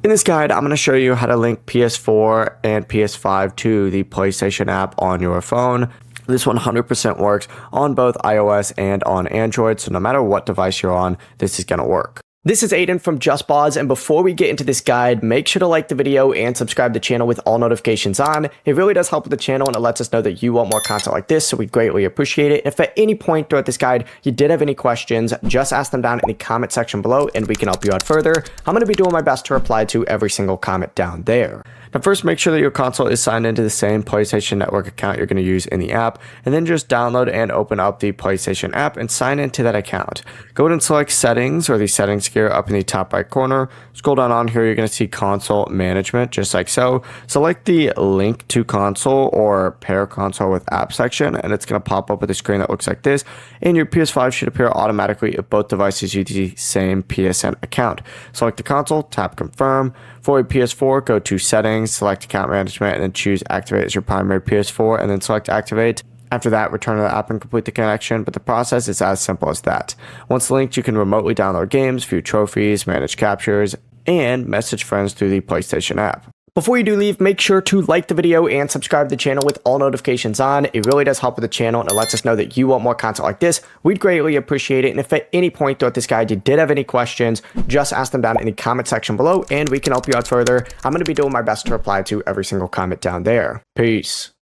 In this guide, I'm going to show you how to link PS4 and PS5 to the PlayStation app on your phone. This 100% works on both iOS and on Android, so no matter what device you're on, this is going to work. This is Aiden from JustBoz, and before we get into this guide, make sure to like the video and subscribe to the channel with all notifications on. It really does help with the channel, and it lets us know that you want more content like this, so we greatly appreciate it. If at any point throughout this guide you did have any questions, just ask them down in the comment section below, and we can help you out further. I'm going to be doing my best to reply to every single comment down there. Now first, make sure that your console is signed into the same PlayStation Network account you're going to use in the app, and then just download and open up the PlayStation app and sign into that account. Go ahead and select Settings, or the Settings gear up in the top right corner. Scroll down on here, you're going to see Console Management, just like so. Select the Link to Console or Pair Console with App section, and it's going to pop up with a screen that looks like this, and your PS5 should appear automatically if both devices use the same PSN account. Select the console, tap Confirm. For a PS4, go to Settings, select Account Management, and then choose Activate as your primary PS4, and then select Activate. After that, return to the app and complete the connection, but the process is as simple as that. Once linked, you can remotely download games, view trophies, manage captures, and message friends through the PlayStation app. Before you do leave, make sure to like the video and subscribe to the channel with all notifications on. It really does help with the channel, and it lets us know that you want more content like this. We'd greatly appreciate it. And if at any point throughout this guide you did have any questions, just ask them down in the comment section below, and we can help you out further. I'm going to be doing my best to reply to every single comment down there. Peace.